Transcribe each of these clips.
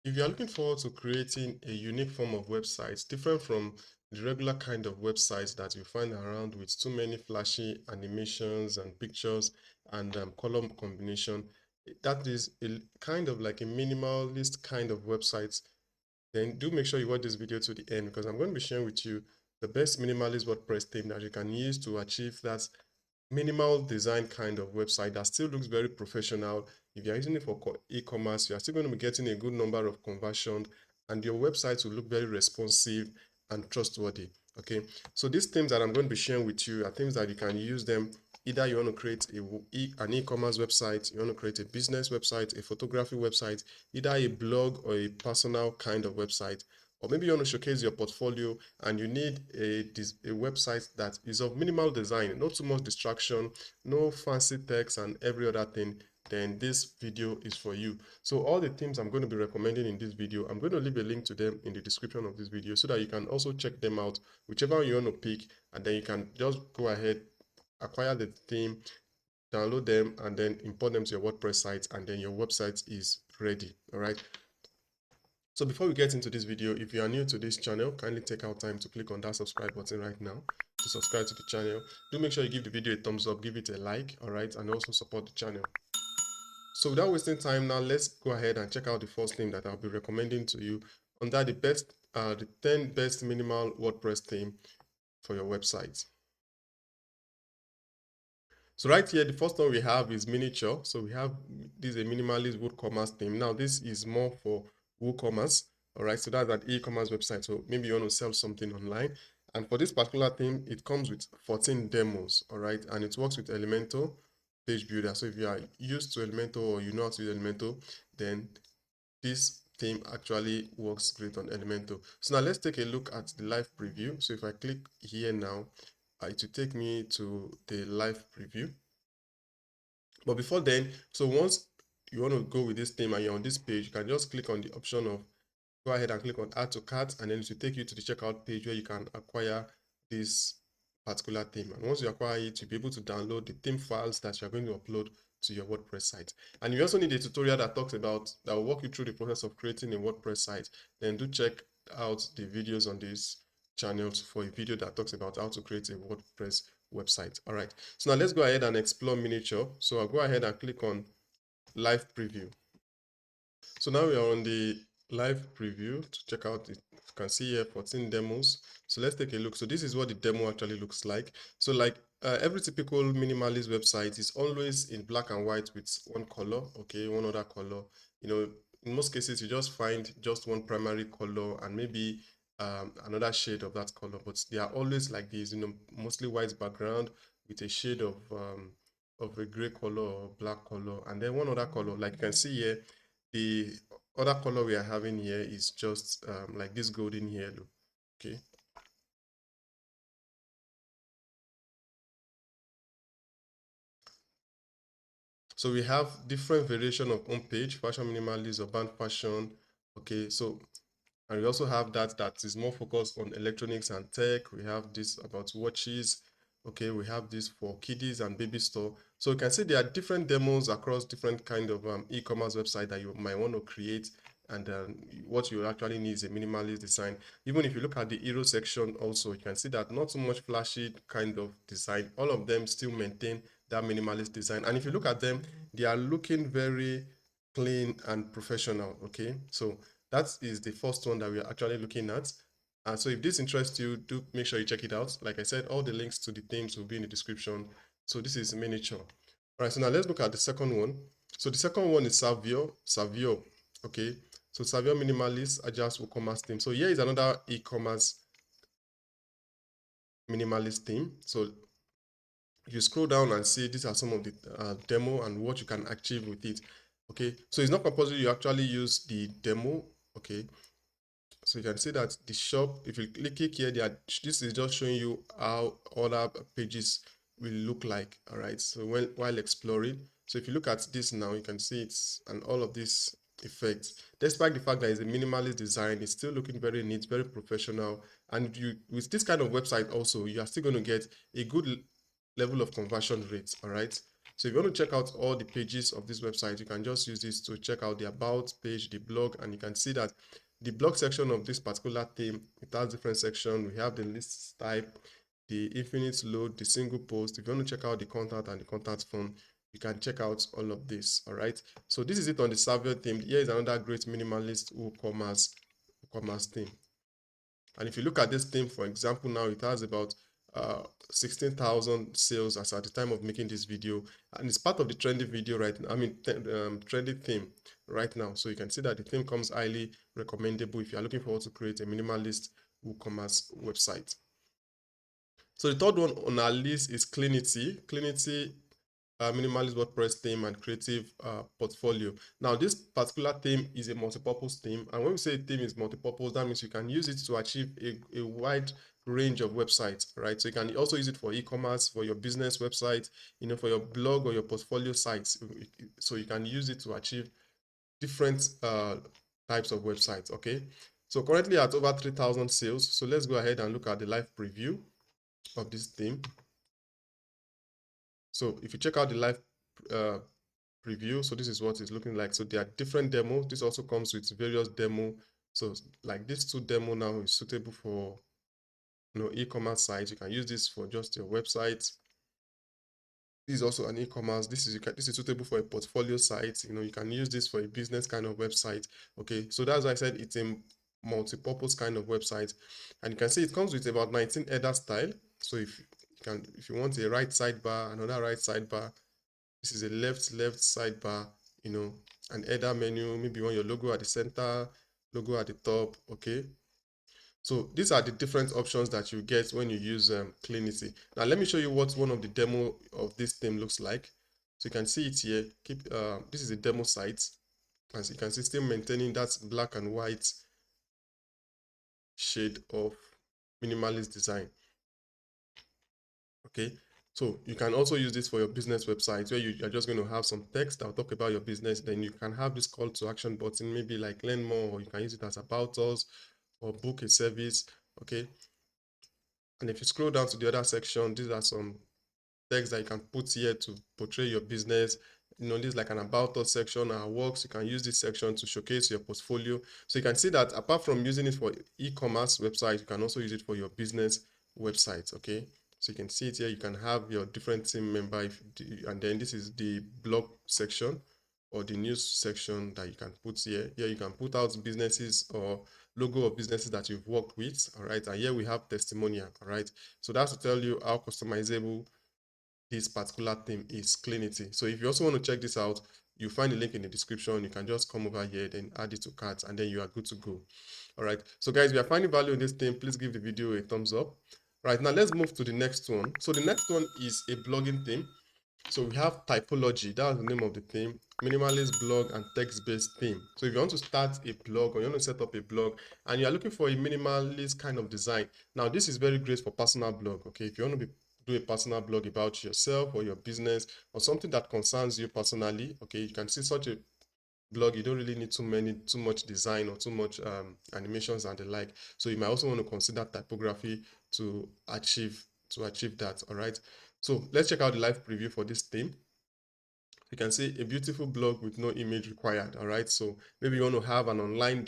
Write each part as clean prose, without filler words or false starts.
If you are looking forward to creating a unique form of websites, different from the regular kind of websites that you find around with too many flashy animations and pictures and column combination, that is a kind of like a minimalist kind of website, then do make sure you watch this video to the end, because I'm going to be sharing with you the best minimalist WordPress theme that you can use to achieve that minimal design kind of website that still looks very professional. If you're using it for e-commerce, you're still going to be getting a good number of conversions, and your website will look very responsive and trustworthy. Okay, so these themes that I'm going to be sharing with you are things that you can use them. Either you want to create an e-commerce website, you want to create a business website, a photography website, either a blog or a personal kind of website, or maybe you want to showcase your portfolio and you need a website that is of minimal design, not too much distraction, no fancy text and every other thing, then this video is for you. So all the themes I'm going to be recommending in this video, I'm going to leave a link to them in the description of this video so that you can also check them out, whichever you want to pick, and then you can just go ahead, acquire the theme, download them, and then import them to your WordPress site, and then your website is ready. All right. So before we get into this video, if you are new to this channel, kindly take out time to click on that subscribe button right now to subscribe to the channel. Do make sure you give the video a thumbs up, give it a like, all right, and also support the channel. So without wasting time now, let's go ahead and check out the first theme that I'll be recommending to you under the 10 best minimal WordPress theme for your website. So right here, the first one we have is miniature. So we have this is a minimalist WooCommerce theme. Now this is more for WooCommerce. All right, so that's an e-commerce website. So maybe you want to sell something online. And for this particular theme, it comes with 14 demos. All right, and it works with Elementor Page Builder. So if you are used to Elementor or you know how to use Elementor, then this theme actually works great on Elementor. So now let's take a look at the live preview. So if I click here now, it will take me to the live preview. But before then, so once you want to go with this theme and you're on this page, you can just click on the option of go ahead and click on add to cart, and then it will take you to the checkout page where you can acquire this particular theme. And once you acquire it, you'll be able to download the theme files that you're going to upload to your WordPress site. And you also need a tutorial that will walk you through the process of creating a WordPress site. Then do check out the videos on this channel for a video that talks about how to create a WordPress website. All right, so now let's go ahead and explore miniature. So I'll go ahead and click on live preview. So now we are on the live preview to check out it. You can see here 14 demos. So let's take a look. So this is what the demo actually looks like. So like every typical minimalist website is always in black and white with one color, okay, one other color. You know, in most cases you just find just one primary color and maybe another shade of that color, but they are always like these, you know, mostly white background with a shade of a gray color or black color, and then one other color. Like you can see here, the other color we are having here is just like this golden yellow. Okay. So we have different variation of home page, fashion minimalist, urban fashion. Okay, so and we also have that is more focused on electronics and tech. We have this about watches. Okay, we have this for kiddies and baby store. So you can see there are different demos across different kind of e-commerce website that you might want to create. And what you actually need is a minimalist design. Even if you look at the hero section also, you can see that not so much flashy kind of design. All of them still maintain that minimalist design. And if you look at them, they are looking very clean and professional. Okay, so that is the first one that we are actually looking at. So if this interests you, do make sure you check it out. Like I said, all the links to the themes will be in the description. So this is miniature. All right, so now let's look at the second one. So the second one is Savio. Okay, so Savio Minimalist Adjust WooCommerce theme. So here is another e-commerce minimalist theme. So if you scroll down and see, these are some of the demo and what you can achieve with it. Okay, so it's not compulsory you actually use the demo. Okay, so you can see that the shop, if you click here, this is just showing you how other pages will look like. All right, so while exploring, so if you look at this now, you can see it's and all of these effects. Despite the fact that it's a minimalist design, it's still looking very neat, very professional. And you, with this kind of website also, you are still going to get a good level of conversion rates. All right, So if you want to check out all the pages of this website, you can just use this to check out the about page, the blog, and you can see that the blog section of this particular theme, it has different sections. We have the list type, the infinite load, the single post. If you want to check out the contact and the contact form, you can check out all of this. All right. So this is it on the Savio theme. Here is another great minimalist WooCommerce theme. And if you look at this theme, for example, now it has about 16,000 sales as at the time of making this video, and it's part of the trending video right now. I mean, trending theme right now. So you can see that the theme comes highly recommendable if you are looking forward to create a minimalist WooCommerce website. So the third one on our list is Cleanity. Cleanity minimalist WordPress theme and creative portfolio. Now, this particular theme is a multi-purpose theme, and when we say theme is multi-purpose, that means you can use it to achieve a wide range of websites, right? So you can also use it for e-commerce, for your business website, for your blog or your portfolio sites. So you can use it to achieve different types of websites. Okay, so currently at over 3,000 sales. So let's go ahead and look at the live preview of this theme. So if you check out the live preview, so this is what it's looking like. So there are different demos. This also comes with various demo. So like this 2 demo now is suitable for e-commerce sites. You can use this for just your website. This is also an e-commerce. This is suitable for a portfolio site. You can use this for a business kind of website. Okay, so that's why I said it's a multi-purpose kind of website, and you can see it comes with about 19 header style. So if you want a right sidebar, another right sidebar, this is a left sidebar, an header menu. Maybe you want your logo at the center, logo at the top. Okay, so these are the different options that you get when you use Cleanity. Now let me show you what one of the demo of this theme looks like. So you can see it here. This is a demo site. As you can see, still maintaining that black and white shade of minimalist design. Okay, so you can also use this for your business website where you are just going to have some text that will talk about your business. Then you can have this call to action button, maybe like learn more, or you can use it as about us or book a service. Okay, and if you scroll down to the other section, these are some text that you can put here to portray your business. This is like an about us section, our works. You can use this section to showcase your portfolio. So you can see that apart from using it for e-commerce website, you can also use it for your business website. Okay, so you can see it here. You can have your different team member, and then this is the blog section or the news section that you can put here. Here you can put out businesses or logo of businesses that you've worked with. All right, and here we have testimonial. All right, so that's to tell you how customizable this particular theme is, Cleanity. So if you also want to check this out, you find the link in the description. You can just come over here, then add it to cart, and then you are good to go. All right, so guys, if you are finding value in this theme, please give the video a thumbs up. Right, now let's move to the next one. So the next one is a blogging theme. So we have typology. That's the name of the theme. Minimalist blog and text-based theme. So if you want to start a blog or you want to set up a blog and you're looking for a minimalist kind of design, now this is very great for personal blog. Okay, if you want to do a personal blog about yourself or your business or something that concerns you personally, okay, you can see such a blog. You don't really need too much design or too much animations and the like. So you might also want to consider typography to achieve that. All right, so let's check out the live preview for this theme. You can see a beautiful blog with no image required. All right, so maybe you want to have an online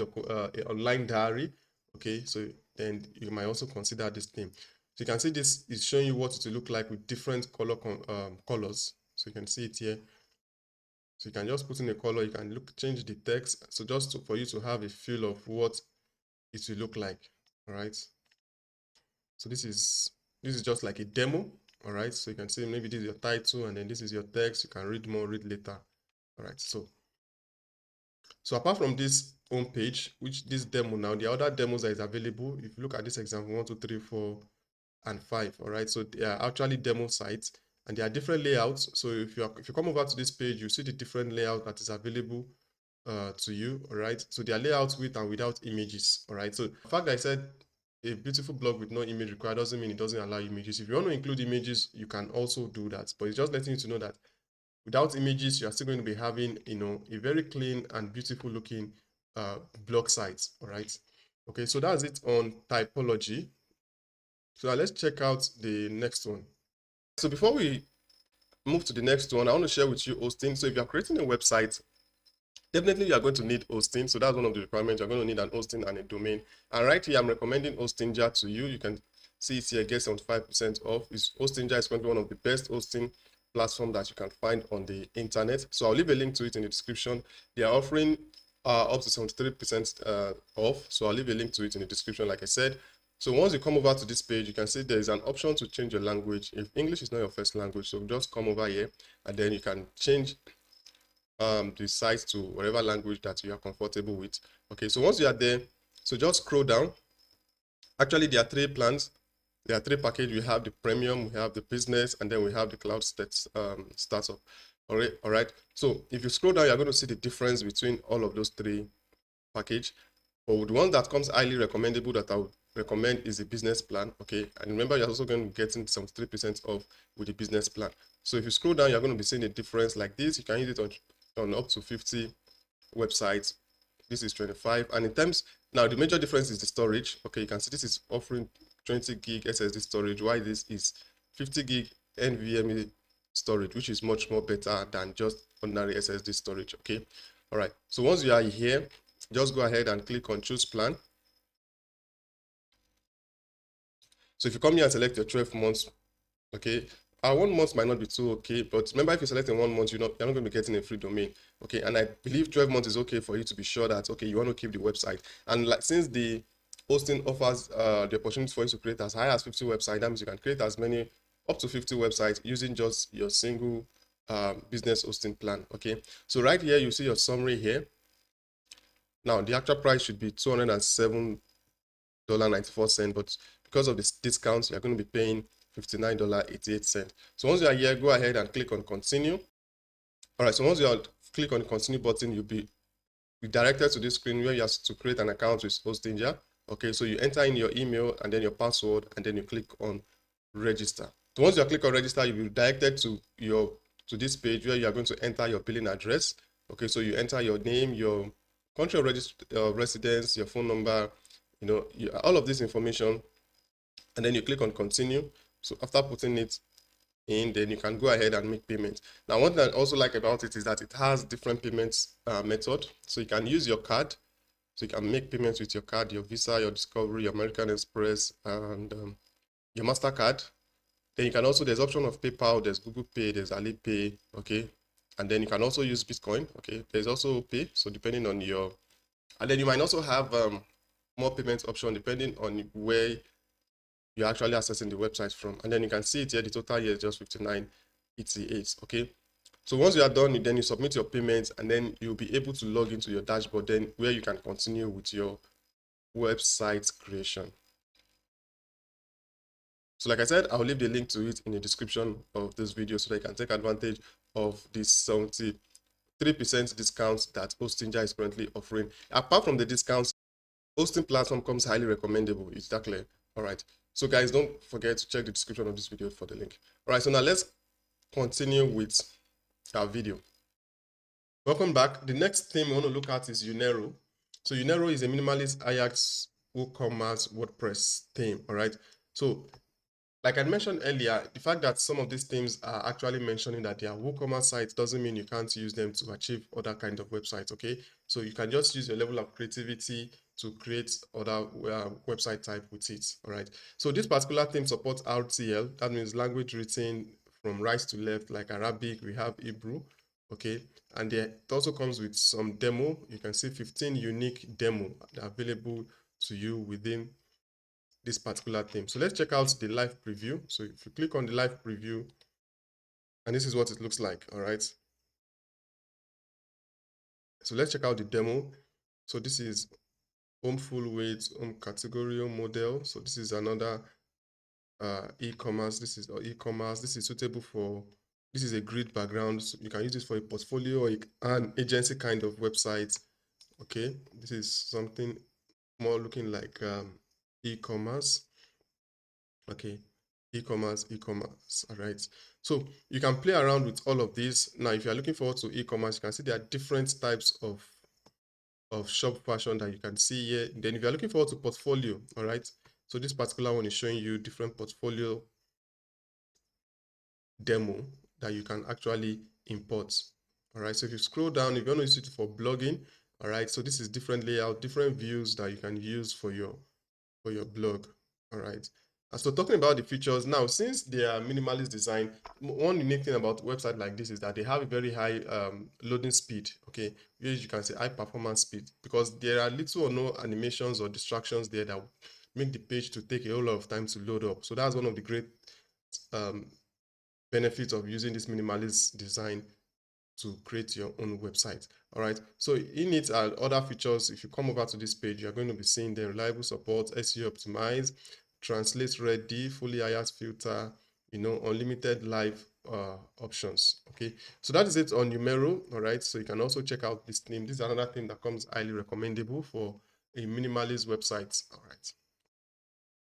diary. Okay, so then you might also consider this theme. So you can see this is showing you what it will look like with different colors. So you can see it here. So you can just put in a color. You can change the text. So just for you to have a feel of what it will look like. All right. So this is just like a demo. All right, so you can see maybe this is your title and then this is your text. You can read more, read later. All right, so apart from this home page, which this demo now, the other demos that is available, if you look at this example 1, 2, 3, 4 and 5, all right, so they are actually demo sites and there are different layouts. So if you come over to this page, you see the different layout that is available to you. All right, so there are layouts with and without images. All right, so the fact that I said a beautiful blog with no image required doesn't mean it doesn't allow images. If you want to include images, you can also do that, but it's just letting you to know that without images, you are still going to be having a very clean and beautiful looking blog site. All right, okay, so that's it on typology. So now let's check out the next one. So before we move to the next one, I want to share with you hosting. So if you're creating a website, definitely you are going to need hosting. So that's one of the requirements. You're going to need an hosting and a domain. And right here, I'm recommending Hostinja to you. You can see it here, get 75% off. Hostinja is going to be one of the best hosting platform that you can find on the internet. So I'll leave a link to it in the description. They are offering up to 73% off. So I'll leave a link to it in the description, like I said. So once you come over to this page, you can see there's an option to change your language. If English is not your first language, so just come over here and then you can change the site to whatever language that you are comfortable with. Okay, so once you are there, so just scroll down. Actually, there are three plans. There are three packages. We have the premium, we have the business, and then we have the cloud startup. All right. So if you scroll down, you're going to see the difference between all of those three packages. But the one that comes highly recommendable that I would recommend is the business plan. Okay, and remember, you're also going to get 73% off with the business plan. So if you scroll down, you're going to be seeing a difference like this. You can use it on up to 50 websites. This is 25. And in terms, now the major difference is the storage. Okay, you can see this is offering 20 gig SSD storage, while this is 50 gig NVMe storage, which is much more better than just ordinary SSD storage. Okay, all right. So once you are here, just go ahead and click on choose plan. So if you come here and select your 12 months, okay, 1 month might not be too okay, but remember, if you select in 1 month, you're not going to be getting a free domain. Okay, and I believe 12 months is okay for you to be sure that, okay, you want to keep the website. And like, since the hosting offers the opportunity for you to create as high as 50 websites, that means you can create as many, up to 50 websites using just your single business hosting plan. Okay, so right here, you see your summary here. Now, the actual price should be $207.94, but because of this discounts, you're going to be paying $59.88. So once you are here, go ahead and click on continue. All right, so once you click on the continue button, you'll be redirected to this screen where you have to create an account with Hostinja. Okay, so you enter in your email and then your password, and then you click on register. So once you click on register, you'll be redirected to this page where you are going to enter your billing address. Okay, so you enter your name, your country of residence, your phone number, all of this information, and then you click on continue. So after putting it in, then you can go ahead and make payments. Now, one thing I also like about it is that it has different payments method. So you can use your card. So you can make payments with your card, your Visa, your Discovery, your American Express, and your MasterCard. Then you can also, there's option of PayPal, there's Google Pay, there's Alipay, okay? And then you can also use Bitcoin, okay? There's also Pay, so depending on your, and then you might also have more payment option depending on where you're actually accessing the website from. And then you can see it here, the total here is just 59 ETH, okay? So once you are done, then you submit your payments, and then you'll be able to log into your dashboard, then where you can continue with your website creation. So like I said, I'll leave the link to it in the description of this video so that you can take advantage of this 73% discount that Hostinja is currently offering. Apart from the discounts, hosting platform comes highly recommendable. Is that clear? All right. So guys, don't forget to check the description of this video for the link. All right, so now let's continue with our video. Welcome back. The next thing we want to look at is Unero. So Unero is a minimalist Ajax WooCommerce WordPress theme. All right. So like I mentioned earlier, the fact that some of these themes are actually mentioning that they are WooCommerce sites doesn't mean you can't use them to achieve other kinds of websites, okay? So you can just use your level of creativity to create other website type with it, all right? So this particular theme supports RTL, that means language written from right to left, like Arabic, we have Hebrew, okay? And it also comes with some demo. You can see 15 unique demo that are available to you within this particular theme. So let's check out the live preview. So if you click on the live preview, and this is what it looks like, all right? So let's check out the demo. So this is home full weight, home category, home model. So this is another e-commerce. This is e-commerce. This is suitable for, this is a grid background. So you can use this for a portfolio or an agency kind of website. Okay, this is something more looking like e-commerce. Okay, e-commerce, all right. So you can play around with all of these. Now, if you're looking forward to e-commerce, you can see there are different types of shop fashion that you can see here. Then if you're looking forward to portfolio, all right. So this particular one is showing you different portfolio demo. that you can actually import. All right, so if you scroll down, if you want to use it for blogging, all right, so this is different layout, different views that you can use for your blog. All right. So talking about the features now, since they are minimalist design, one unique thing about website like this is that they have a very high loading speed. Okay, which you can say high performance speed, because there are little or no animations or distractions there that make the page to take a whole lot of time to load up. So that's one of the great um, benefits of using this minimalist design to create your own website. All right, so in it are other features. If you come over to this page, you're going to be seeing the reliable support, SEO optimize, translate ready, fully IaaS filter, unlimited live options. Okay, so that is it on Numero. All right, so you can also check out this theme. This is another thing that comes highly recommendable for a minimalist website. All right,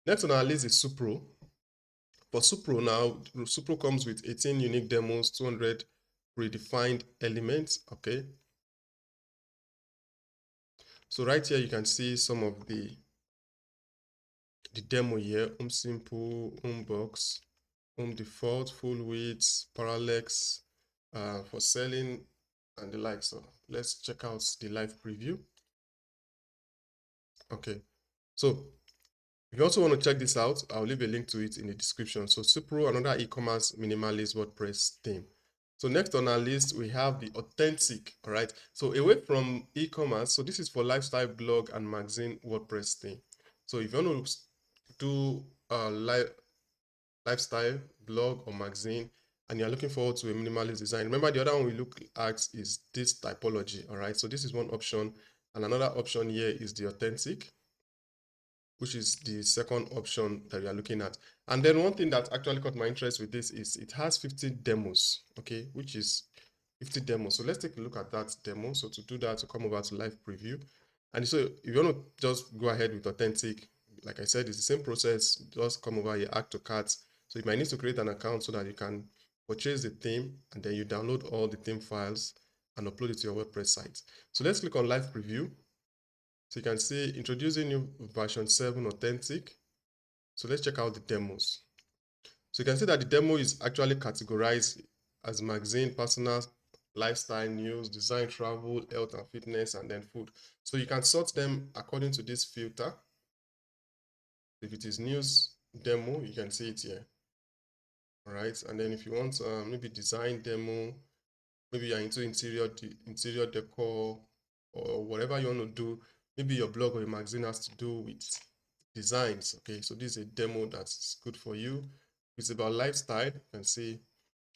next on our list is Supro. For Supro now, Supro comes with 18 unique demos, 200 predefined elements. Okay, so right here you can see some of the demo here: home simple, home box, home default, full width, parallax, for selling and the like. So let's check out the live preview. Okay, so if you also want to check this out, I'll leave a link to it in the description. So Supro, another e-commerce minimalist WordPress theme. So next on our list, we have the Authentic. All right, so away from e-commerce, so this is for lifestyle blog and magazine WordPress theme. So if you want to do a lifestyle blog or magazine and you're looking forward to a minimalist design, remember the other one we look at is this typology. All right, so this is one option, and another option here is the Authentic, which is the second option that we are looking at. And then one thing that actually caught my interest with this is it has 50 demos, okay, which is 50 demos. So let's take a look at that demo. So to do that, to come over to live preview. And so if you want to just go ahead with Authentic, like I said, it's the same process. Just come over here, add to cart. So you might need to create an account so that you can purchase the theme, and then you download all the theme files and upload it to your WordPress site. So let's click on live preview. So you can see introducing new version 7 Authentic. So let's check out the demos. So you can see that the demo is actually categorized as magazine, personal, lifestyle, news, design, travel, health and fitness, and then food. So you can sort them according to this filter. If it is news demo, you can see it here. All right, and then if you want maybe design demo, maybe you're into interior decor or whatever you want to do, maybe your blog or your magazine has to do with designs. Okay, so this is a demo that's good for you. If it's about lifestyle, you can see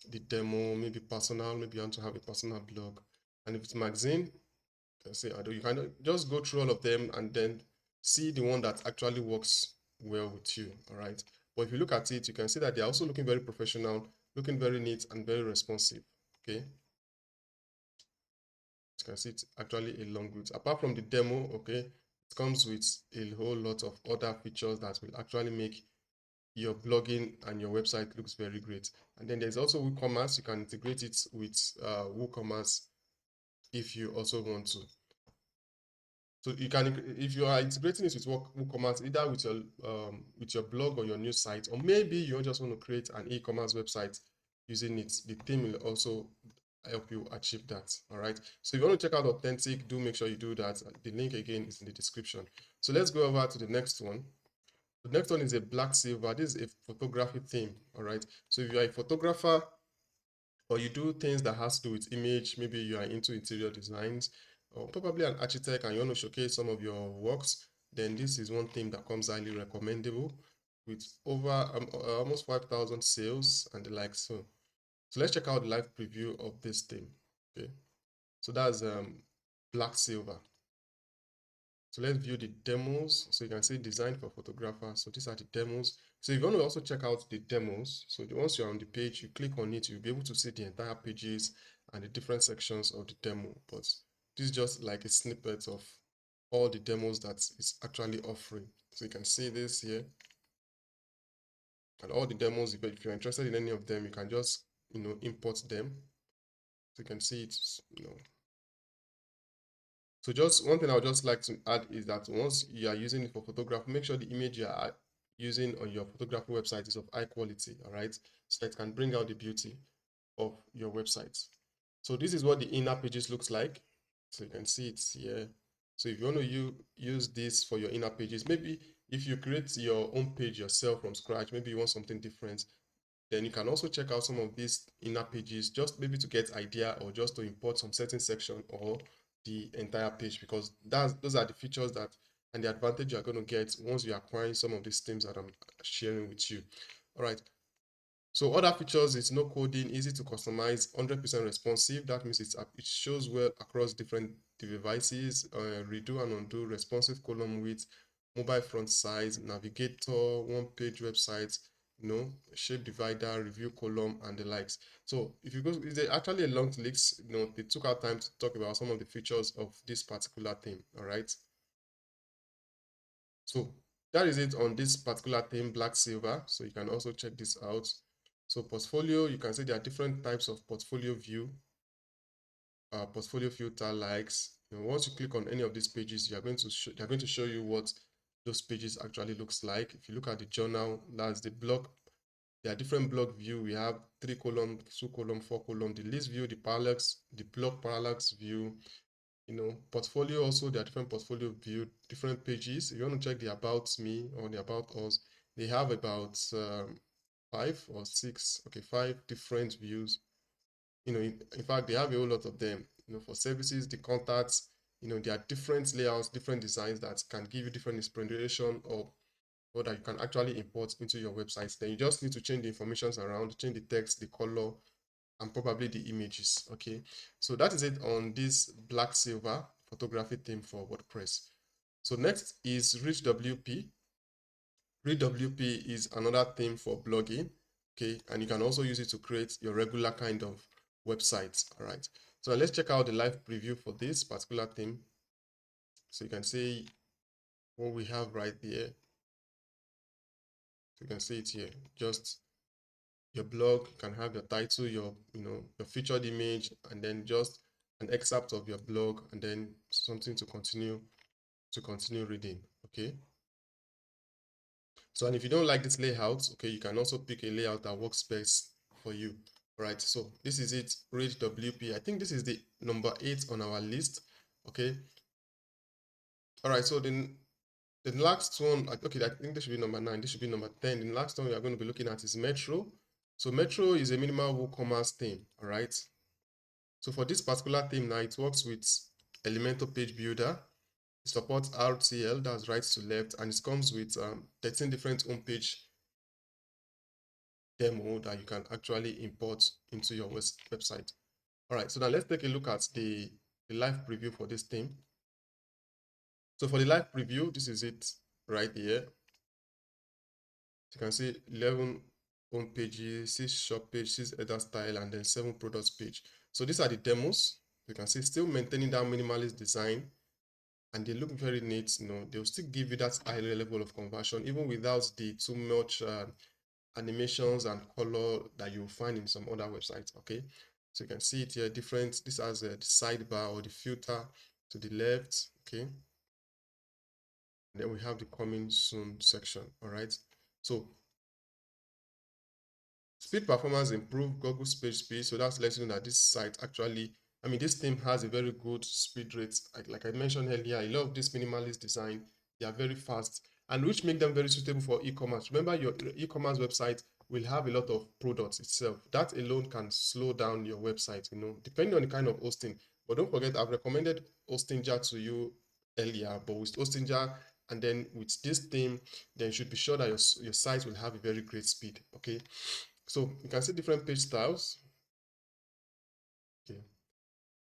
the demo, maybe personal, maybe you want to have a personal blog. And if it's magazine, you can say, you can just go through all of them and then see the one that actually works well with you. All right, but if you look at it, you can see that they're also looking very professional, looking very neat and very responsive. Okay, you can see it's actually a long route. Apart from the demo, okay, it comes with a whole lot of other features that will actually make your blogging and your website looks very great. And then there's also WooCommerce. You can integrate it with WooCommerce if you also want to. So you can, if you are integrating it with WooCommerce, either with your blog or your news site, or maybe you just want to create an e-commerce website using it, the theme will also help you achieve that. All right, so if you want to check out Authentic, do make sure you do that. The link again is in the description. So let's go over to the next one. The next one is a black silver. This is a photography theme. All right, so if you are a photographer or you do things that has to do with image, maybe you are into interior designs or probably an architect and you want to showcase some of your works, then this is one theme that comes highly recommendable with over almost 5,000 sales and the like. So let's check out the live preview of this theme. Okay, so that's black silver. So let's view the demos. So you can see design for photographers. So these are the demos. So if you want to also check out the demos, so once you're on the page, you click on it, you'll be able to see the entire pages and the different sections of the demo. But this is just like a snippet of all the demos that it's actually offering. So you can see this here. And all the demos, if you're interested in any of them, you can just, import them. So you can see it's, So just one thing I would just like to add is that once you are using it for photography, make sure the image you are using on your photography website is of high quality, all right? So that it can bring out the beauty of your website. So this is what the inner pages looks like. So you can see it here. So if you want to use this for your inner pages, maybe if you create your own page yourself from scratch, maybe you want something different, then you can also check out some of these inner pages, just maybe to get idea or just to import some certain section or the entire page, because those are the features that and the advantage you're going to get once you're acquiring some of these themes that I'm sharing with you. All right. So other features is no coding, easy to customize, 100% responsive. That means it shows well across different devices, redo and undo, responsive column width, mobile font size, navigator, one-page website, shape divider, review column, and the likes. So if you go, it's actually a long list. They took our time to talk about some of the features of this particular theme. All right. So that is it on this particular theme, black silver. So you can also check this out. So portfolio, you can see there are different types of portfolio view, portfolio filter, likes. Once you click on any of these pages, they're going to show you what those pages actually looks like. If you look at the journal, that's the blog. There are different blog view. We have 3 column, 2 column, 4 column, the list view, the parallax, the blog parallax view. Portfolio also, there are different portfolio view, different pages. If you want to check the about me or the about us, they have about 5 or 6, okay, 5 different views. In fact, they have a whole lot of them. For services, the contacts, there are different layouts, different designs that can give you different inspiration or that you can actually import into your website. Then you just need to change the information around, change the text, the color, and probably the images. Okay, so that is it on this black silver photography theme for WordPress. So next is Rich WP. Rich WP is another theme for blogging. Okay, and you can also use it to create your regular kind of websites. All right, so let's check out the live preview for this particular theme. So you can see what we have right there. So you can see it here. Just your blog can have your title, your featured image, and then just an excerpt of your blog, and then something to continue reading. Okay, so and if you don't like this layout, okay, you can also pick a layout that works best for you. All right, so this is it, Rich WP. I think this is the number 8 on our list. Okay, all right, so then the last one, okay, I think this should be number 9, this should be number 10. The last one we are going to be looking at is Metro. So Metro is a minimal WooCommerce theme. All right, so for this particular theme now, it works with Elementor Page Builder. It supports RTL, that's right to left, and it comes with 13 different homepage demo that you can actually import into your website. All right, so now let's take a look at the live preview for this theme. So for the live preview, this is it right here. You can see 11 home pages, 6 shop page, 6 header style, and then 7 products page. So these are the demos. You can see still maintaining that minimalist design, and they look very neat. They'll still give you that high level of conversion even without the too much animations and color that you'll find in some other websites. Okay, so you can see it here different. This has the sidebar or the filter to the left. Okay, and then we have the coming soon section. All right, so speed performance improve, Google page speed. So that's letting you know that this site actually, this theme has a very good speed rate. Like I mentioned earlier, I love this minimalist design. They are very fast, and which make them very suitable for e-commerce. Remember, your e-commerce website will have a lot of products itself. That alone can slow down your website, depending on the kind of hosting. But don't forget, I've recommended Hostinger to you earlier, but with Hostinger and then with this theme, then you should be sure that your site will have a very great speed. Okay, so you can see different page styles. Okay,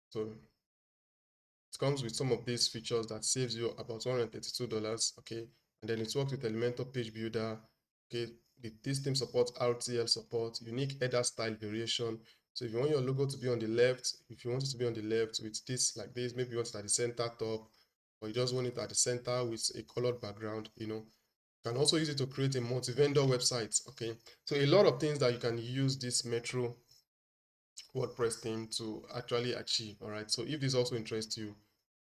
so it comes with some of these features that saves you about $132. Okay, and then it works with Elementor Page Builder. Okay, this theme supports RTL support, unique header style variation. So if you want your logo to be on the left, if you want it to be on the left with this like this, maybe you want it at the center top, or you just want it at the center with a colored background, you can also use it to create a multi-vendor website. Okay, so a lot of things that you can use this Metro WordPress theme to actually achieve. All right, so if this also interests you,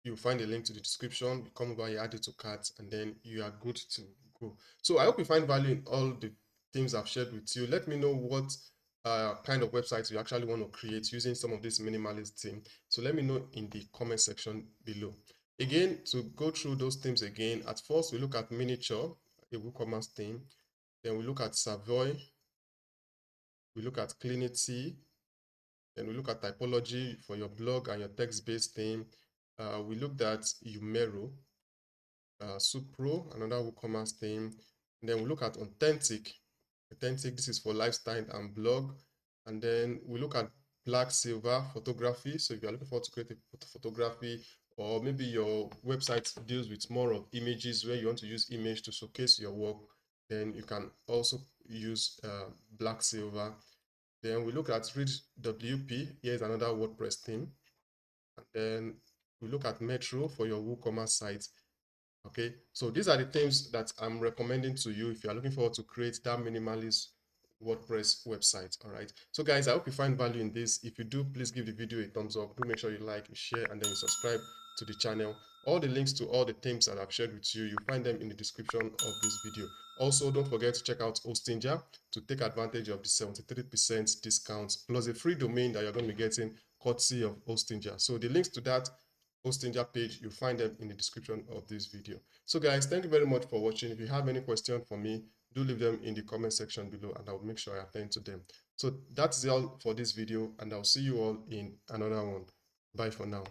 you'll find a link to the description. You come over, you add it to cart, and then you are good to go. So I hope you find value in all the themes I've shared with you. Let me know what kind of websites you actually want to create using some of this minimalist theme. So let me know in the comment section below. Again, to go through those themes again, at first we look at miniature, a WooCommerce theme. Then we look at Savoy. We look at Clinity. Then we look at typology for your blog and your text-based theme. We looked at Umero, Supro, another WooCommerce theme. And then we look at Authentic. Authentic, this is for lifestyle and blog. And then we look at Black Silver photography. So if you're looking forward to create a photography, or maybe your website deals with more of images where you want to use image to showcase your work, then you can also use Black Silver. Then we look at Read WP. Here's another WordPress theme. And then we look at Metro for your WooCommerce site. Okay, so these are the themes that I'm recommending to you if you are looking forward to create that minimalist WordPress website. All right, so guys, I hope you find value in this. If you do, please give the video a thumbs up. Do make sure you like, you share, and then you subscribe to the channel. All the links to all the themes that I've shared with you, you find them in the description of this video. Also, don't forget to check out Hostinger to take advantage of the 73% discount plus a free domain that you're going to be getting courtesy of Hostinger. So the links to that Hostinger page, you'll find them in the description of this video. So guys, thank you very much for watching. If you have any question for me, do leave them in the comment section below and I'll make sure I attend to them. So that's all for this video and I'll see you all in another one. Bye for now.